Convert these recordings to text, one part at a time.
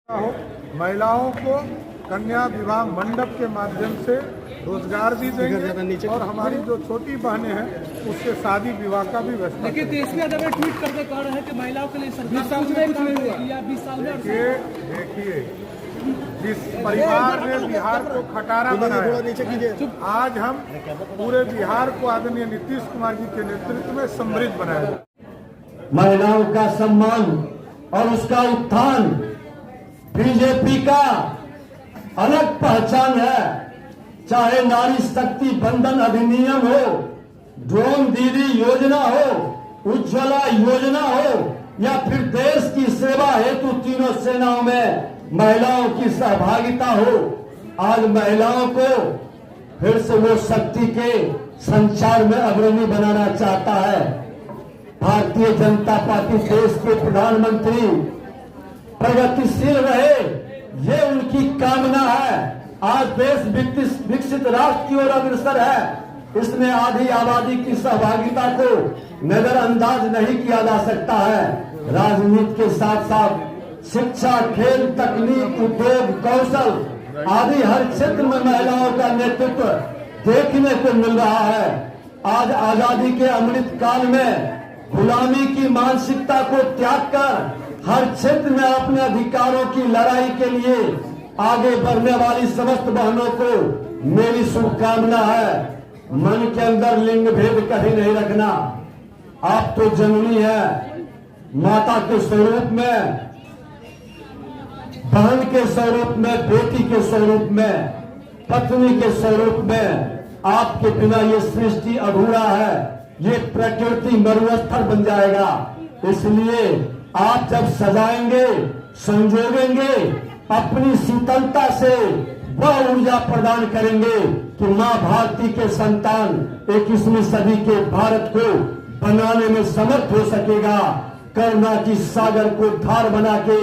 हो, महिलाओं को कन्या विवाह मंडप के माध्यम से रोजगार भी देंगे और हमारी जो छोटी बहनें हैं उसके शादी विवाह का भी व्यवस्था। लेकिन तेजस्वी यादव ने ट्वीट करके कह रहे हैं कि महिलाओं के लिए सरकार कुछ नहीं किया 20 साल में। देखिए जिस परिवार ने बिहार को खटारा बनाया, आज हम पूरे बिहार को आदरणीय नीतीश कुमार जी के नेतृत्व में समृद्ध बनाया। महिलाओं का सम्मान और उसका उत्थान बीजेपी का अलग पहचान है। चाहे नारी शक्ति बंधन अधिनियम हो, ड्रोन दीदी योजना हो, उज्ज्वला योजना हो या फिर देश की सेवा हेतु तीनों सेनाओं में महिलाओं की सहभागिता हो, आज महिलाओं को फिर से वो शक्ति के संचार में अग्रणी बनाना चाहता है। भारतीय जनता पार्टी देश के प्रधानमंत्री प्रगतिशील रहे, ये उनकी कामना है। आज देश विकसित राष्ट्र की ओर अग्रसर है। इसमें आधी आबादी की सहभागिता को नजरअंदाज नहीं किया जा सकता है। राजनीति के साथ साथ शिक्षा, खेल, तकनीक, उद्योग, कौशल आदि हर क्षेत्र में महिलाओं का नेतृत्व देखने को मिल रहा है। आज आजादी के अमृत काल में गुलामी की मानसिकता को त्याग कर हर क्षेत्र में अपने अधिकारों की लड़ाई के लिए आगे बढ़ने वाली समस्त बहनों को मेरी शुभकामना है। मन के अंदर लिंग भेद कभी नहीं रखना। आप तो जननी है, माता के स्वरूप में, बहन के स्वरूप में, बेटी के स्वरूप में, पत्नी के स्वरूप में। आपके बिना ये सृष्टि अधूरा है, ये प्रकृति मरुस्थल बन जाएगा। इसलिए आप जब सजाएंगे, संजोगेंगे, अपनी शीतलता से वह ऊर्जा प्रदान करेंगे कि मां भारती के संतान 21वीं सदी के भारत को बनाने में समर्थ हो सकेगा। करुणा की सागर को धार बना के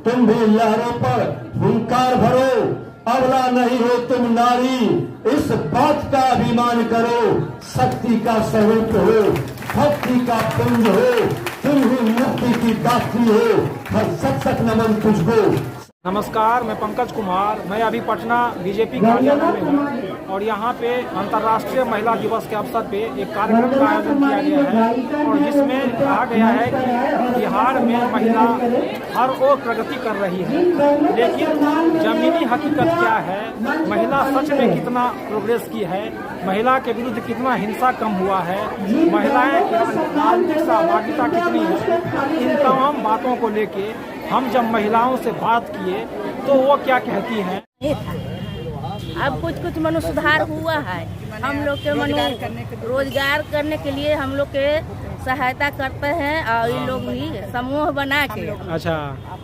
तुम भी लहरों पर हुंकार भरो। अबला नहीं हो तुम नारी, इस बात का अभिमान करो। शक्ति का स्वरूप हो, भक्ति का पुंज हो, तुम ही मुक्ति की दात्री हो। हर सत नमन तुझको। नमस्कार, मैं पंकज कुमार। मैं अभी पटना बीजेपी कार्यालय में हूँ और यहाँ पे अंतर्राष्ट्रीय महिला दिवस के अवसर पे एक कार्यक्रम का आयोजन किया गया है और जिसमें कहा गया है कि बिहार में महिला हर ओर प्रगति कर रही है, लेकिन जमीनी हकीकत क्या है, महिला सच में कितना प्रोग्रेस की है, महिला के विरुद्ध कितना हिंसा कम हुआ है, महिलाएं राजनीतिक सहभागिता कितनी है, इन तमाम बातों को लेके हम जब महिलाओं से बात किए तो वो क्या कहती हैं। अब कुछ मनो सुधार हुआ है। हम लोग के मनो रोजगार करने के लिए हम लोग के सहायता करते हैं और ये लोग भी समूह बना के, अच्छा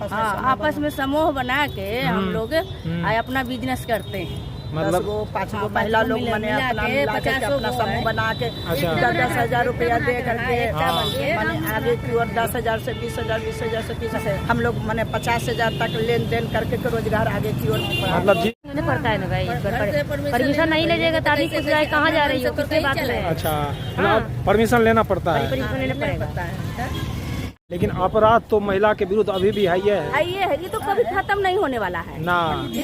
हाँ, आपस में समूह बना के हम लोग अपना बिजनेस करते हैं। मतलब 5 गो महिला लोग मैंने अपना मिला के अपना समूह बना के 10,000 रुपया दे करके मैंने आगे की ओर 10,000 से 20,000, 20,000 से 30,000 हम लोग मैंने 50,000 तक लेन देन करके रोजगार आगे की ओर मतलब जी पड़ता है ना भाई। परमिशन नहीं लीजिएगा तो आदमी पूछ रहा है कहाँ जा रही हो, किससे बात कर रहे हैं। अच्छा, परमिशन लेना पड़ता है। परमिशन लेना पड़ता है। लेकिन अपराध तो महिला के विरुद्ध अभी भी है। ये तो कभी खत्म नहीं होने वाला है ना,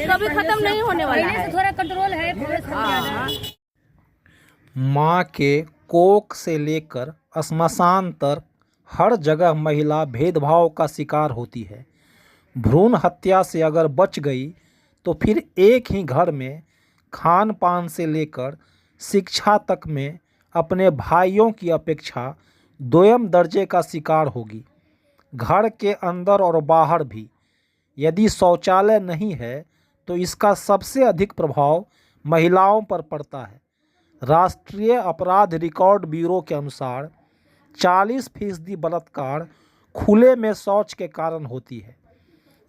कभी खत्म नहीं होने वाला है। थोड़ा कंट्रोल है। माँ के कोख से लेकर श्मशान तक हर जगह महिला भेदभाव का शिकार होती है। भ्रूण हत्या से अगर बच गई तो फिर एक ही घर में खान पान से लेकर शिक्षा तक में अपने भाइयों की अपेक्षा दोयम दर्जे का शिकार होगी। घर के अंदर और बाहर भी यदि शौचालय नहीं है तो इसका सबसे अधिक प्रभाव महिलाओं पर पड़ता है। राष्ट्रीय अपराध रिकॉर्ड ब्यूरो के अनुसार 40% बलात्कार खुले में शौच के कारण होती है।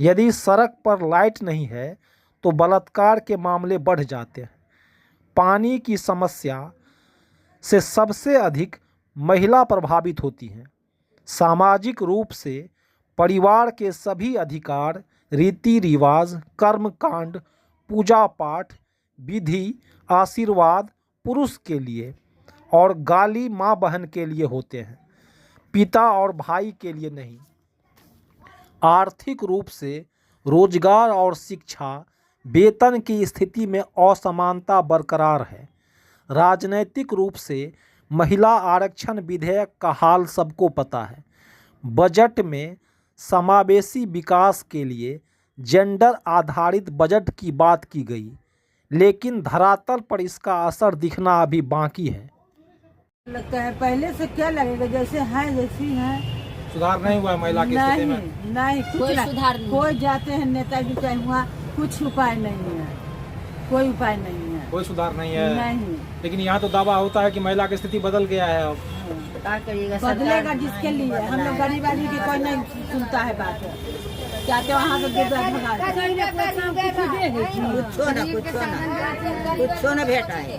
यदि सड़क पर लाइट नहीं है तो बलात्कार के मामले बढ़ जाते हैं। पानी की समस्या से सबसे अधिक महिला प्रभावित होती हैं। सामाजिक रूप से परिवार के सभी अधिकार, रीति रिवाज, कर्मकांड, पूजा पाठ, विधि, आशीर्वाद पुरुष के लिए और गाली माँ बहन के लिए होते हैं, पिता और भाई के लिए नहीं। आर्थिक रूप से रोजगार और शिक्षा, वेतन की स्थिति में असमानता बरकरार है। राजनैतिक रूप से महिला आरक्षण विधेयक का हाल सबको पता है। बजट में समावेशी विकास के लिए जेंडर आधारित बजट की बात की गई, लेकिन धरातल पर इसका असर दिखना अभी बाकी है। लगता है पहले से क्या लगेगा, जैसे है वैसी है। सुधार नहीं हुआ है महिला की स्थिति में? नहीं, कोई सुधार नहीं। कोई जाते हैं नेताजी चाहे हुआ, कुछ उपाय नहीं है, कोई उपाय नहीं है, कोई सुधार नहीं है। नहीं लेकिन यहाँ तो दावा होता है कि महिला की स्थिति बदल गया है अब। क्या करिएगा, बदलेगा जिसके लिए। हम लोग गरीब आदमी की कोई नहीं सुनता है बात। चाहते वहाँ से कुछ न भेटा है,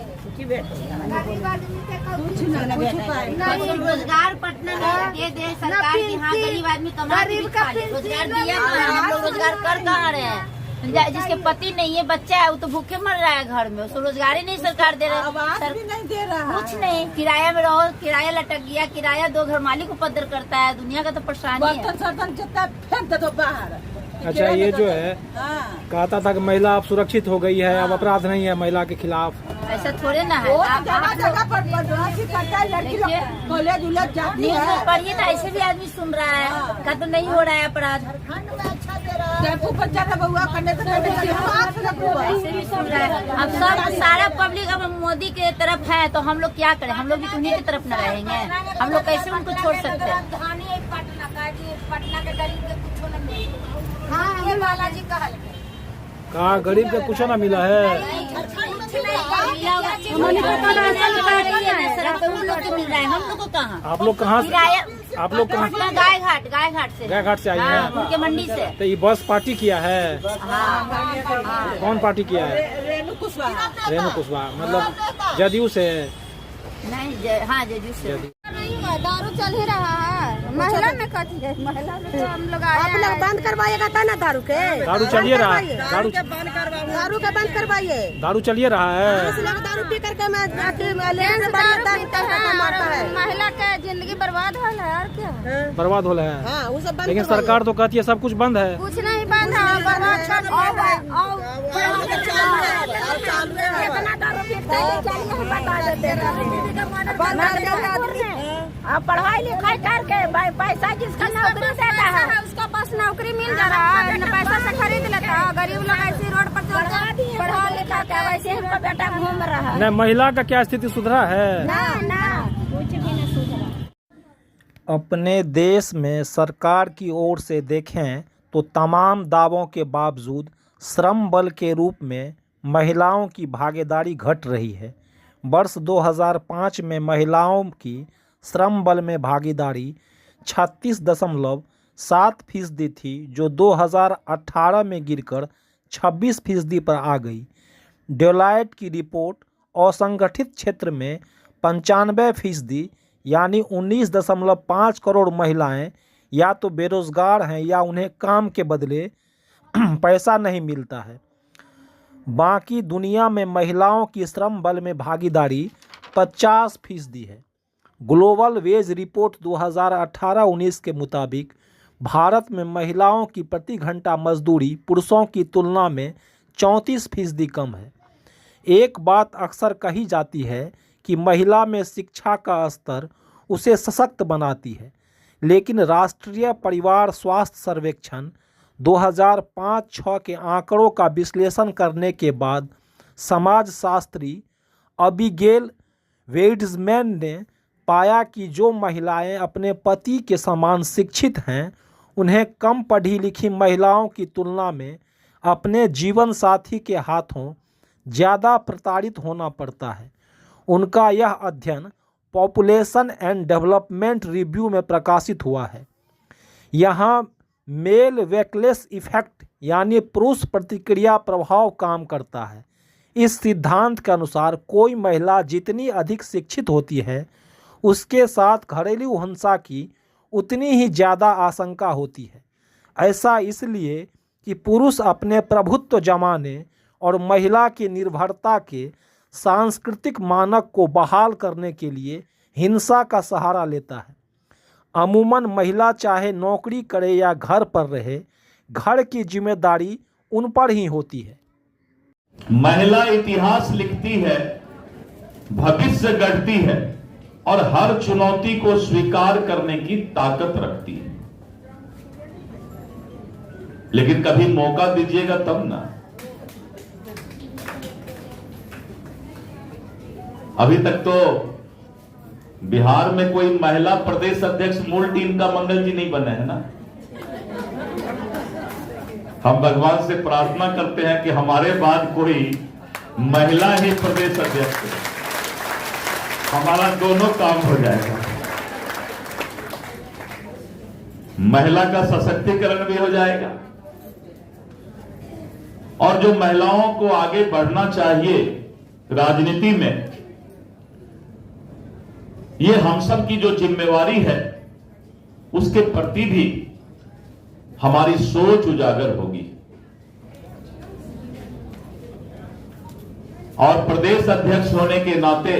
रोजगार पटना में दे दे सरकार की। हाँ, गरीब आदमी कमा के भी खा ले। रोजगार दिया, हम लोग रोजगार कर कहाँ रहे हैं? जिसके पति नहीं है, बच्चा है, वो तो भूखे मर रहा है घर में, उसको रोजगार ही नहीं सरकार दे रहा है। नहीं दे रहा, कुछ नहीं, किराया में रहो, किराया लटक गया, किराया 2 घर मालिक उपद्र करता है। दुनिया का तो परेशानी है। फेंक दे दो बाहर। अच्छा, ये जो है कहता था कि महिला अब सुरक्षित हो गई है, अब अपराध नहीं है महिला के खिलाफ। ऐसा थोड़े ना है। जगह पर बदमाशी करता है लड़की लोग, कॉलेज उलझ जाती है। न्यूज़ में पढ़िए ना, ऐसे भी आदमी सुन रहा है का तो नहीं हो रहा है अपराध। टेम्पू पर जाकर बउआ करने से ऐसे भी सुन रहा है। अब सब सारा पब्लिक अब मोदी के तरफ है, तो हम लोग क्या करें? हम लोग भी तो उन्हीं की तरफ न रहेंगे। हम लोग कैसे उनको छोड़ सकते हैं? पटना के गरीब के कुछ न मिले। हाँ, ये बालाजी कहल कहा गरीब के कुछ ना मिला है। उन लोग को मिल रहा है, हम लोग को कहाँ? आप लोग कहाँ से? आप लोग कहाँ? गाय घाट से। गाय घाट से आई हैं? उनके मंडी से। तो ये बस पार्टी किया है? कौन पार्टी किया है? रेणु कुशवाहा। मतलब जदयू से? नहीं, हाँ, जदयू से। दारू चल ही रहा है। महिला में कथी है? महिला में तो हम लोग आए हैं। बंद करवाइएगा था ना दारू के। दारू चलिए रहा है? दारू के बंद करवाइए। दारू चलिए रहा है? दारू पी करके महिला के जिंदगी बर्बाद हो रहा है और क्या बर्बाद हो रहा है। लेकिन सरकार तो कहती है सब कुछ बंद है। कुछ नहीं बंद है, बर्बाद अब पढ़ाई लिखाई करके पैसा जिसका नौकरी देता है उसका पास नौकरी मिल जा रहा है, पैसा से खरीद लेता है। गरीब लोग ऐसे रोड पर पढ़ा लिखा के वैसे ही बेटा घूम रहा है। नहीं, महिला का क्या स्थिति सुधरा है? ना कुछ भी नहीं सुधरा। अपने देश में सरकार की ओर से देखें तो तमाम दावों के बावजूद श्रम बल के रूप में महिलाओं की भागीदारी घट रही है। वर्ष 2005 में महिलाओं की श्रम बल में भागीदारी 36.7% थी, जो 2018 में गिरकर 26% पर आ गई। डेलॉयट की रिपोर्ट असंगठित क्षेत्र में 95% यानी 19.5 करोड़ महिलाएं या तो बेरोजगार हैं या उन्हें काम के बदले पैसा नहीं मिलता है। बाकी दुनिया में महिलाओं की श्रम बल में भागीदारी 50% है। ग्लोबल वेज रिपोर्ट 2018-19 के मुताबिक भारत में महिलाओं की प्रति घंटा मजदूरी पुरुषों की तुलना में 34% कम है। एक बात अक्सर कही जाती है कि महिला में शिक्षा का स्तर उसे सशक्त बनाती है, लेकिन राष्ट्रीय परिवार स्वास्थ्य सर्वेक्षण 2005-06 के आंकड़ों का विश्लेषण करने के बाद समाजशास्त्री अबिगेल वेड्समैन ने पाया कि जो महिलाएं अपने पति के समान शिक्षित हैं, उन्हें कम पढ़ी लिखी महिलाओं की तुलना में अपने जीवन साथी के हाथों ज़्यादा प्रताड़ित होना पड़ता है। उनका यह अध्ययन पॉपुलेशन एंड डेवलपमेंट रिव्यू में प्रकाशित हुआ है। यहाँ मेल वेकलेस इफेक्ट यानी पुरुष प्रतिक्रिया प्रभाव काम करता है। इस सिद्धांत के अनुसार कोई महिला जितनी अधिक शिक्षित होती है, उसके साथ घरेलू हिंसा की उतनी ही ज़्यादा आशंका होती है। ऐसा इसलिए कि पुरुष अपने प्रभुत्व जमाने और महिला की निर्भरता के सांस्कृतिक मानक को बहाल करने के लिए हिंसा का सहारा लेता है। अमूमन महिला चाहे नौकरी करे या घर पर रहे, घर की जिम्मेदारी उन पर ही होती है। महिला इतिहास लिखती है, भविष्य गढ़ती है और हर चुनौती को स्वीकार करने की ताकत रखती है। लेकिन कभी मौका दीजिएगा तब ना। अभी तक तो बिहार में कोई महिला प्रदेश अध्यक्ष मूल टीम का मंगल जी नहीं बने हैं ना। हम भगवान से प्रार्थना करते हैं कि हमारे बाद कोई महिला ही प्रदेश अध्यक्ष है, हमारा दोनों काम हो जाएगा। महिला का सशक्तिकरण भी हो जाएगा और जो महिलाओं को आगे बढ़ना चाहिए राजनीति में, ये हम सब की जो जिम्मेवारी है उसके प्रति भी हमारी सोच उजागर होगी। और प्रदेश अध्यक्ष होने के नाते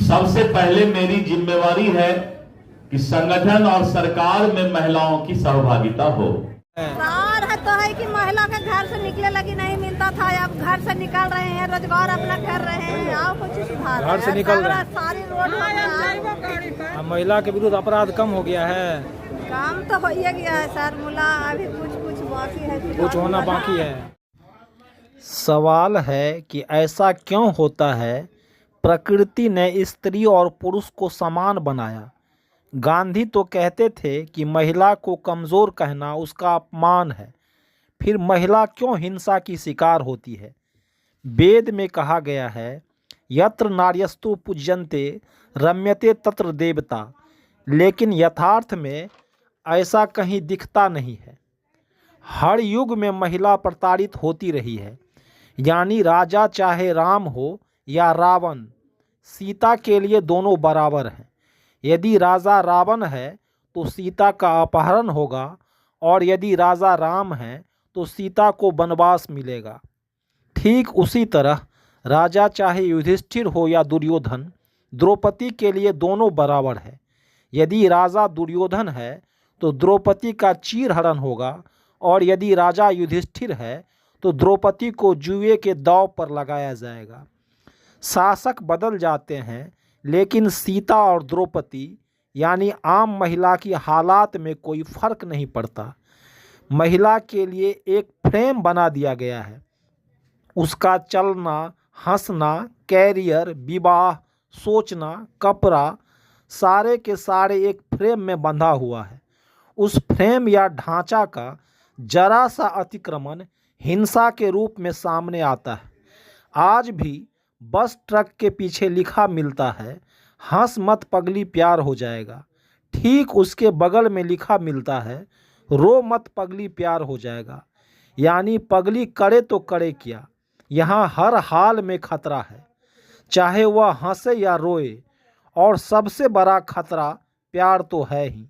सबसे पहले मेरी जिम्मेवारी है कि संगठन और सरकार में महिलाओं की सहभागिता हो। तो है कि महिला के घर से निकले लगी नहीं मिलता था, अब घर से निकल रहे हैं, रोजगार अपना कर रहे हैं, और कुछ सुधार घर से निकल रहे हैं। सारी रोड महिला के विरुद्ध अपराध कम हो गया है। काम तो हो ही गया है सर, मुला अभी कुछ बाकी है, कुछ होना बाकी है। सवाल है कि ऐसा क्यों होता है। प्रकृति ने स्त्री और पुरुष को समान बनाया। गांधी तो कहते थे कि महिला को कमज़ोर कहना उसका अपमान है। फिर महिला क्यों हिंसा की शिकार होती है। वेद में कहा गया है, यत्र नार्यस्तु पूज्यन्ते रम्यते तत्र देवता। लेकिन यथार्थ में ऐसा कहीं दिखता नहीं है। हर युग में महिला प्रताड़ित होती रही है। यानी राजा चाहे राम हो या रावण, सीता के लिए दोनों बराबर हैं। यदि राजा रावण है तो सीता का अपहरण होगा और यदि राजा राम है तो सीता को वनवास मिलेगा। ठीक उसी तरह राजा चाहे युधिष्ठिर हो या दुर्योधन, द्रौपदी के लिए दोनों बराबर है। यदि राजा दुर्योधन है तो द्रौपदी का चीरहरण होगा और यदि राजा युधिष्ठिर है तो द्रौपदी को जुए के दांव पर लगाया जाएगा। शासक बदल जाते हैं लेकिन सीता और द्रौपदी यानी आम महिला की हालात में कोई फर्क नहीं पड़ता। महिला के लिए एक फ्रेम बना दिया गया है। उसका चलना, हंसना, कैरियर, विवाह, सोचना, कपड़ा, सारे के सारे एक फ्रेम में बंधा हुआ है। उस फ्रेम या ढांचा का जरा सा अतिक्रमण हिंसा के रूप में सामने आता है। आज भी बस ट्रक के पीछे लिखा मिलता है, हंस मत पगली प्यार हो जाएगा। ठीक उसके बगल में लिखा मिलता है, रो मत पगली प्यार हो जाएगा। यानी पगली करे तो करे क्या, यहाँ हर हाल में खतरा है, चाहे वह हंसे या रोए। और सबसे बड़ा खतरा प्यार तो है ही।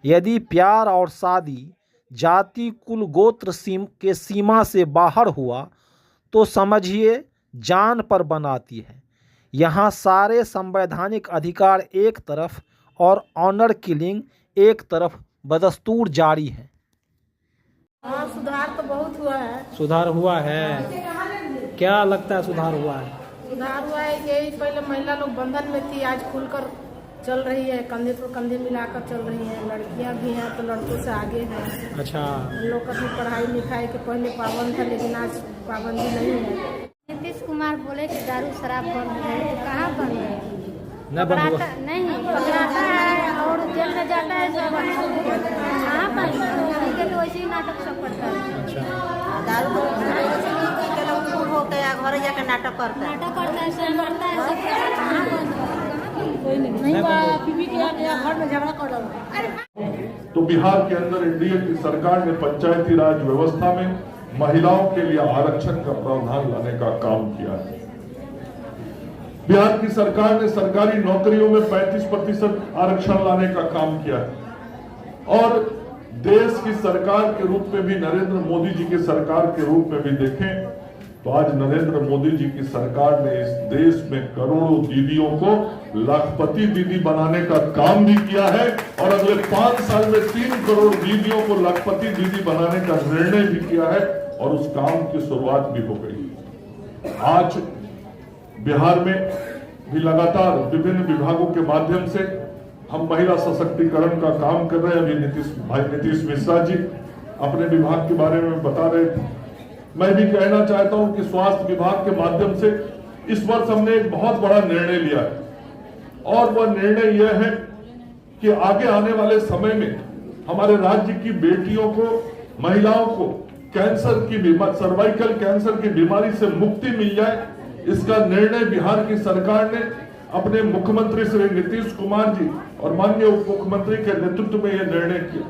यदि प्यार और शादी जाति, कुल, गोत्र के सीमा से बाहर हुआ तो समझिए जान पर बनाती है। यहाँ सारे संवैधानिक अधिकार एक तरफ और ऑनर किलिंग एक तरफ बदस्तूर जारी है। हाँ, सुधार तो बहुत हुआ है। सुधार हुआ है। क्या लगता है सुधार हुआ है? सुधार हुआ है, यही पहले महिला लोग बंधन में थी, आज खुलकर चल रही है, कंधे पर कंधे मिलाकर चल रही है। लड़कियां भी हैं तो लड़कों से आगे हैं। अच्छा, हम लोग का भी पढ़ाई लिखाई के पहले पाबंद था लेकिन आज पाबंदी नहीं है। नीतीश कुमार बोले कि दारू शराब बंद है, तो कहाँ बंद है? न बंद हुआ नहीं, पकड़ाता है और जेल में जाता है, सब कहाँ बंद है? वैसे ही नाटक सब करता है। दारू हो गया, घर जाकर नाटक करता है, सब करता है, सब कहाँ बंद है? नहीं घर में झगड़ा कर रहा है। तो बिहार के अंदर एनडीए की सरकार ने पंचायती राज व्यवस्था में महिलाओं के लिए आरक्षण का प्रावधान लाने का काम किया है। बिहार की सरकार ने सरकारी नौकरियों में 35% आरक्षण लाने का काम किया है। और देश की सरकार के रूप में भी, नरेंद्र मोदी जी की सरकार के रूप में भी देखें तो आज नरेंद्र मोदी जी की सरकार ने इस देश में करोड़ों दीदियों को लाखपति दीदी बनाने का काम भी किया है और अगले 5 साल में 3 करोड़ दीदियों को लाखपति दीदी बनाने का निर्णय भी किया है और उस काम की शुरुआत भी हो गई। आज बिहार में भी लगातार विभिन्न विभागों के माध्यम से हम महिला सशक्तिकरण का काम कर रहे हैं। अभी नीतीश मिश्रा जी अपने विभाग के बारे में बता रहे थे। मैं भी कहना चाहता हूं कि स्वास्थ्य विभाग के माध्यम से इस वर्ष हमने एक बहुत बड़ा निर्णय लिया है और वह निर्णय यह है कि आगे आने वाले समय में हमारे राज्य की बेटियों को, महिलाओं को कैंसर की बीमारी, सर्वाइकल कैंसर की बीमारी से मुक्ति मिल जाए। इसका निर्णय बिहार की सरकार ने अपने मुख्यमंत्री श्री नीतीश कुमार जी और माननीय उप मुख्यमंत्री के नेतृत्व में यह निर्णय किया।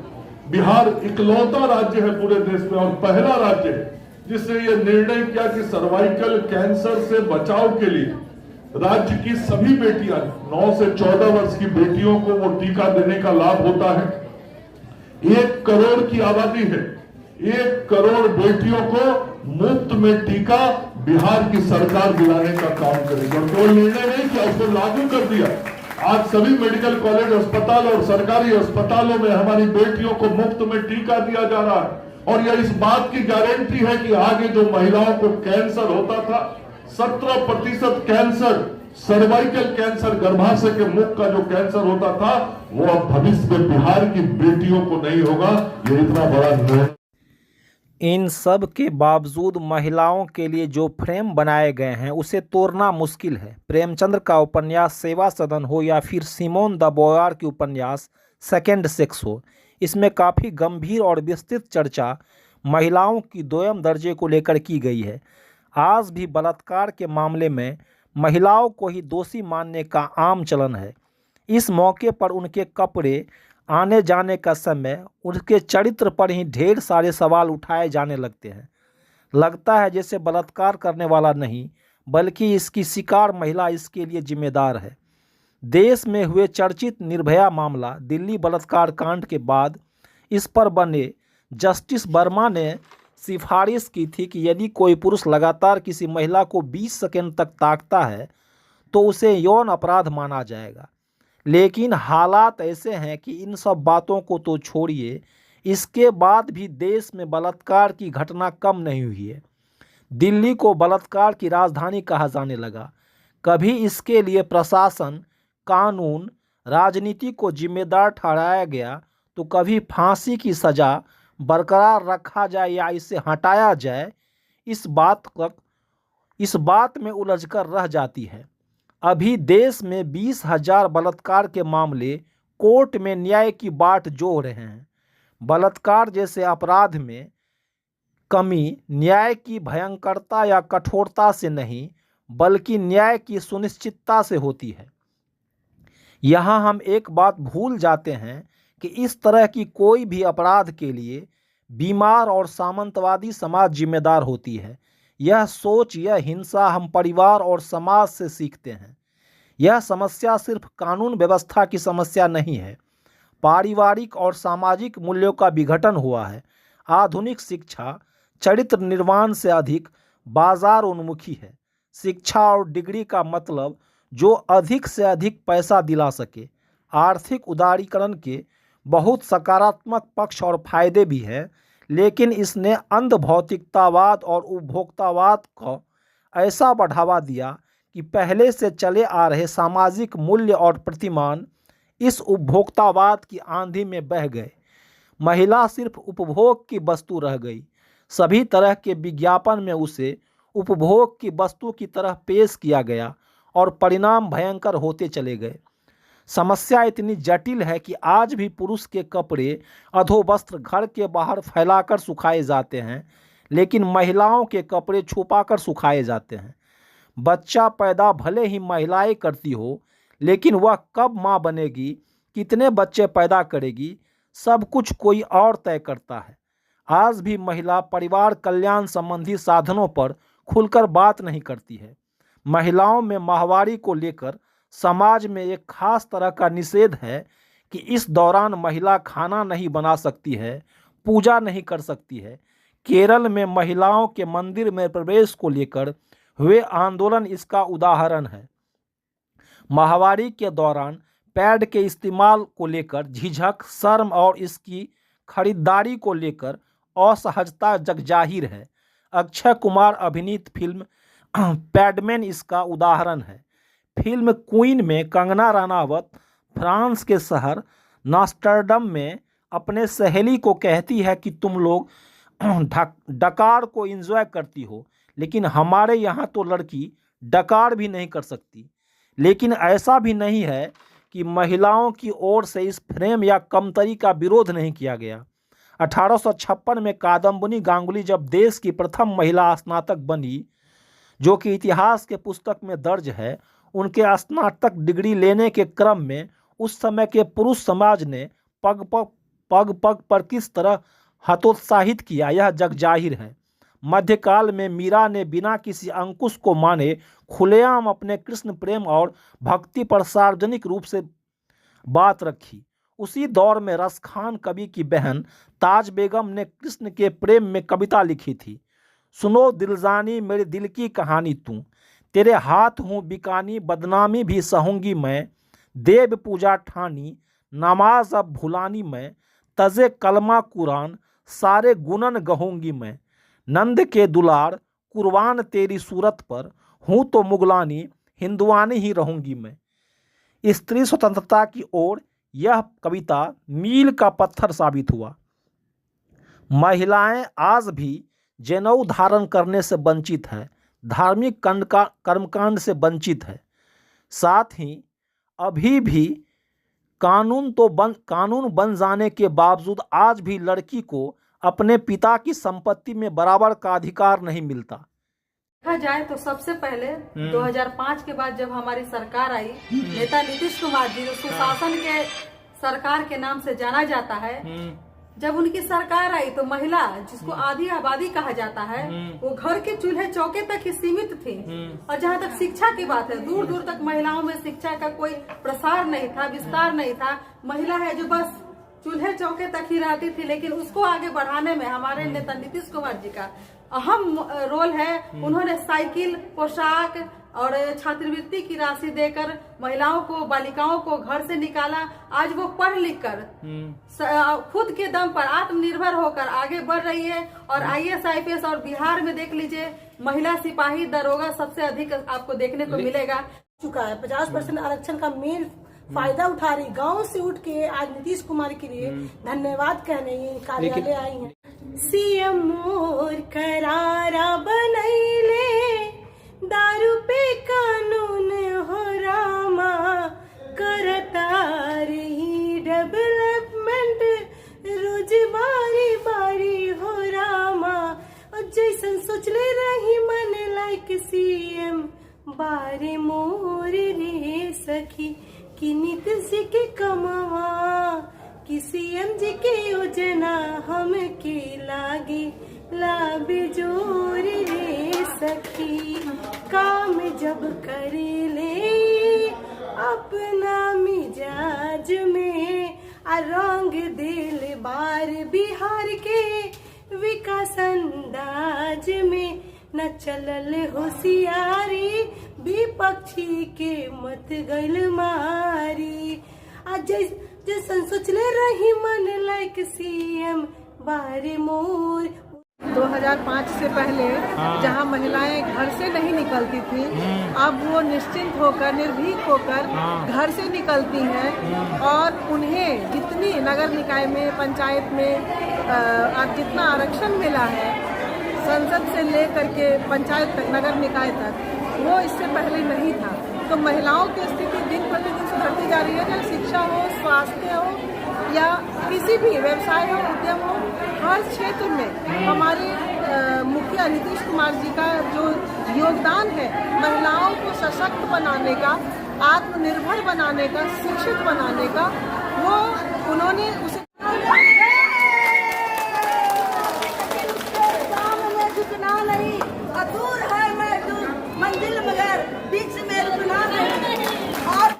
बिहार इकलौता राज्य है पूरे देश में और पहला राज्य है जिसने यह निर्णय किया कि सर्वाइकल कैंसर से बचाव के लिए राज्य की सभी बेटियां 9 से 14 वर्ष की बेटियों को वो टीका देने का लाभ होता है। 1 करोड़ की आबादी है, 1 करोड़ बेटियों को मुफ्त में टीका बिहार की सरकार दिलाने का काम करेगी और कोई निर्णय नहीं किया, उसको लागू कर दिया। आज सभी मेडिकल कॉलेज अस्पताल और सरकारी अस्पतालों में हमारी बेटियों को मुफ्त में टीका दिया जा रहा है और यह इस बात की गारंटी है कि आगे जो महिलाओं को कैंसर होता था, 17% कैंसर, सर्वाइकल कैंसर, गर्भाशय के मुख का जो कैंसर होता था, वो अब भविष्य में बिहार की बेटियों को नहीं होगा। ये इतना बड़ा निर्णय। इन सब के बावजूद महिलाओं के लिए जो फ्रेम बनाए गए हैं उसे तोड़ना मुश्किल है। प्रेमचंद्र का उपन्यास सेवा सदन हो या फिर सिमोन द बोवार की उपन्यास सेकेंड सेक्स हो, इसमें काफ़ी गंभीर और विस्तृत चर्चा महिलाओं की दोयम दर्जे को लेकर की गई है। आज भी बलात्कार के मामले में महिलाओं को ही दोषी मानने का आम चलन है। इस मौके पर उनके कपड़े, आने जाने का समय, उनके चरित्र पर ही ढेर सारे सवाल उठाए जाने लगते हैं। लगता है जैसे बलात्कार करने वाला नहीं बल्कि इसकी शिकार महिला इसके लिए जिम्मेदार है। देश में हुए चर्चित निर्भया मामला, दिल्ली बलात्कार कांड के बाद इस पर बने जस्टिस वर्मा ने सिफारिश की थी कि यदि कोई पुरुष लगातार किसी महिला को 20 सेकंड तक ताकता है तो उसे यौन अपराध माना जाएगा। लेकिन हालात ऐसे हैं कि इन सब बातों को तो छोड़िए, इसके बाद भी देश में बलात्कार की घटना कम नहीं हुई है। दिल्ली को बलात्कार की राजधानी कहा जाने लगा। कभी इसके लिए प्रशासन, कानून, राजनीति को जिम्मेदार ठहराया गया तो कभी फांसी की सज़ा बरकरार रखा जाए या इसे हटाया जाए, इस बात में उलझकर रह जाती है। अभी देश में 20,000 बलात्कार के मामले कोर्ट में न्याय की बाट जोह रहे हैं। बलात्कार जैसे अपराध में कमी न्याय की भयंकरता या कठोरता से नहीं बल्कि न्याय की सुनिश्चितता से होती है। यहाँ हम एक बात भूल जाते हैं कि इस तरह की कोई भी अपराध के लिए बीमार और सामंतवादी समाज जिम्मेदार होती है। यह सोच, यह हिंसा हम परिवार और समाज से सीखते हैं। यह समस्या सिर्फ कानून व्यवस्था की समस्या नहीं है, पारिवारिक और सामाजिक मूल्यों का विघटन हुआ है। आधुनिक शिक्षा चरित्र निर्माण से अधिक बाजार उन्मुखी है। शिक्षा और डिग्री का मतलब जो अधिक से अधिक पैसा दिला सके। आर्थिक उदारीकरण के बहुत सकारात्मक पक्ष और फायदे भी हैं, लेकिन इसने अंध भौतिकतावाद और उपभोक्तावाद को ऐसा बढ़ावा दिया कि पहले से चले आ रहे सामाजिक मूल्य और प्रतिमान इस उपभोक्तावाद की आंधी में बह गए। महिला सिर्फ उपभोग की वस्तु रह गई। सभी तरह के विज्ञापन में उसे उपभोग की वस्तु की तरह पेश किया गया और परिणाम भयंकर होते चले गए। समस्या इतनी जटिल है कि आज भी पुरुष के कपड़े, अधोवस्त्र घर के बाहर फैलाकर सुखाए जाते हैं, लेकिन महिलाओं के कपड़े छुपाकर सुखाए जाते हैं। बच्चा पैदा भले ही महिलाएं करती हो, लेकिन वह कब मां बनेगी, कितने बच्चे पैदा करेगी, सब कुछ कोई और तय करता है। आज भी महिला परिवार कल्याण संबंधी साधनों पर खुलकर बात नहीं करती है। महिलाओं में माहवारी को लेकर समाज में एक खास तरह का निषेध है कि इस दौरान महिला खाना नहीं बना सकती है, पूजा नहीं कर सकती है, केरल में महिलाओं के मंदिर में प्रवेश को लेकर हुए आंदोलन इसका उदाहरण है। माहवारी के दौरान पैड के इस्तेमाल को लेकर झिझक, शर्म और इसकी खरीदारी को लेकर असहजता जगजाहिर है। अक्षय कुमार अभिनीत फिल्म पैडमैन इसका उदाहरण है। फिल्म क्वीन में कंगना रनावत फ्रांस के शहर नास्टरडम में अपने सहेली को कहती है कि तुम लोग डकार को एंजॉय करती हो, लेकिन हमारे यहाँ तो लड़की डकार भी नहीं कर सकती। लेकिन ऐसा भी नहीं है कि महिलाओं की ओर से इस फ्रेम या कमतरी का विरोध नहीं किया गया। 1856 में कादम्बिनी गांगुली जब देश की प्रथम महिला स्नातक बनी, जो कि इतिहास के पुस्तक में दर्ज है, उनके स्नातक डिग्री लेने के क्रम में उस समय के पुरुष समाज ने पग पग पर किस तरह हतोत्साहित किया, यह जगजाहिर है। मध्यकाल में मीरा ने बिना किसी अंकुश को माने खुलेआम अपने कृष्ण प्रेम और भक्ति पर सार्वजनिक रूप से बात रखी। उसी दौर में रसखान कवि की बहन ताज बेगम ने कृष्ण के प्रेम में कविता लिखी थी। सुनो दिलजानी मेरे दिल की कहानी तू, तेरे हाथ हूँ बिकानी, बदनामी भी सहूंगी मैं, देव पूजा ठानी, नमाज अब भुलानी मैं, तजे कलमा कुरान, सारे गुनन गहूंगी मैं, नंद के दुलार कुर्बान तेरी सूरत पर, हूँ तो मुगलानी हिंदुआनी ही रहूंगी मैं। स्त्री स्वतंत्रता की ओर यह कविता मील का पत्थर साबित हुआ। महिलाएं आज भी जनेऊ धारण करने से वंचित है, धार्मिक कर्मकांड से वंचित है। साथ ही अभी भी कानून बन जाने के बावजूद आज भी लड़की को अपने पिता की संपत्ति में बराबर का अधिकार नहीं मिलता। देखा जाए तो सबसे पहले 2005 के बाद जब हमारी सरकार आई, नेता नीतीश कुमार जी, जो सुशासन के सरकार के नाम से जाना जाता है, जब उनकी सरकार आई तो महिला, जिसको आधी आबादी कहा जाता है, वो घर के चूल्हे चौके तक ही सीमित थी। और जहाँ तक शिक्षा की बात है, दूर दूर तक महिलाओं में शिक्षा का कोई प्रसार नहीं था, विस्तार नहीं था। महिला है जो बस चूल्हे चौके तक ही रहती थी। लेकिन उसको आगे बढ़ाने में हमारे नेता नीतीश कुमार जी का अहम रोल है। उन्होंने साइकिल, पोशाक और छात्रवृत्ति की राशि देकर महिलाओं को, बालिकाओं को घर से निकाला। आज वो पढ़ लिख कर खुद के दम पर आत्मनिर्भर होकर आगे बढ़ रही है। और IAS, IPS और बिहार में देख लीजिए, महिला सिपाही, दरोगा सबसे अधिक आपको देखने को मिलेगा। चुका है 50% आरक्षण का मेन फायदा उठा रही, गांव से उठ के आज नीतीश कुमार के लिए धन्यवाद कहने कार्यालय आई हैं। सीएम मोर करारा बनैले, दारू पे कानून हो रामा, करता रही डेवलपमेंट रोज बारी बारी हो रामा। और जैसन सोचले रही मन लाइक सीएम बारे मोर रे सखी, कि नीतीश जी के कमावा, कि सीएम जी के योजना हम के लागे लाबे जोर रे सखी। काम जब करे ले अपना मिजाज में, रंग दिल बार बिहार के विकास अंदाज में। न चलल होशियारी विपक्षी के मत गल मारी। आज जैसन सोचले रही मन लाइक सीएम बारे मोर। 2005 से पहले जहां महिलाएं घर से नहीं निकलती थी, अब वो निश्चिंत होकर, निर्भीक होकर घर से निकलती हैं। और उन्हें जितनी नगर निकाय में, पंचायत में अब जितना आरक्षण मिला है, संसद से लेकर के पंचायत तक, नगर निकाय तक, वो इससे पहले नहीं था। तो महिलाओं की स्थिति दिन प्रतिदिन सुधरती जा रही है। चाहे शिक्षा हो, स्वास्थ्य हो या किसी भी व्यवसाय हो, उद्यम हो, हर क्षेत्र में हमारे मुखिया नीतीश कुमार जी का जो योगदान है, महिलाओं को सशक्त बनाने का, आत्मनिर्भर बनाने का, शिक्षित बनाने का, वो उन्होंने उसे नहीं, अधूर है मैं मंजिल मगर बीच में रुकना नहीं। और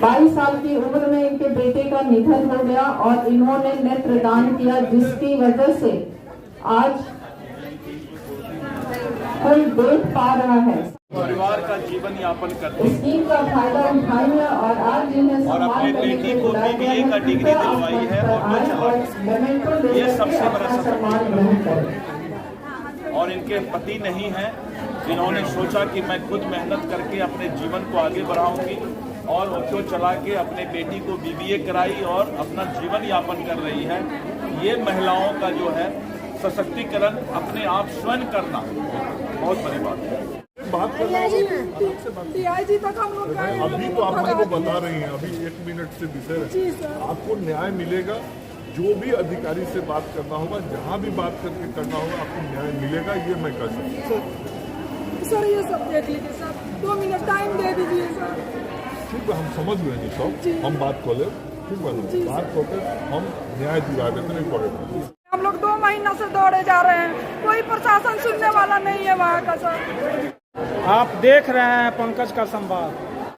22 साल की उम्र में इनके बेटे का निधन हो गया और इन्होंने नेत्रदान किया, जिसकी वजह से आज कोई देख पा रहा है। परिवार का जीवन यापन करते स्कीम का फायदा उठाइए और आज जिन्हें और अपनी बेटी को BBA का डिग्री दिलवाई है और वो चला, ये सबसे बड़ा सफलता। और इनके पति नहीं हैं, जिन्होंने सोचा कि मैं खुद मेहनत करके अपने जीवन को आगे बढ़ाऊंगी और ऑटो चला के अपने बेटी को BBA कराई और अपना जीवन यापन कर रही है। ये महिलाओं का जो है सशक्तिकरण अपने आप स्वयं करना बहुत बड़ी बात है। बात कर तक हम लोग अभी तो आप हमको बता रही हैं, अभी 1 मिनट से विषय है, आपको न्याय मिलेगा। जो भी अधिकारी से बात करना होगा, जहाँ भी बात करके करना होगा, आपको न्याय मिलेगा, ये मैं कह सकता हूँ। सर ये सब देख लीजिए सर, 2 मिनट टाइम दे दीजिए सर। ठीक है, हम समझ लेंगे सब, हम बात कर ले, ठीक है, बात करके हम न्याय दिला देते नहीं पड़ेगा। हम लोग 2 महीना से दौड़े जा रहे हैं, कोई प्रशासन सुनने वाला नहीं है वहाँ का सर। आप देख रहे हैं पंकज का संवाद।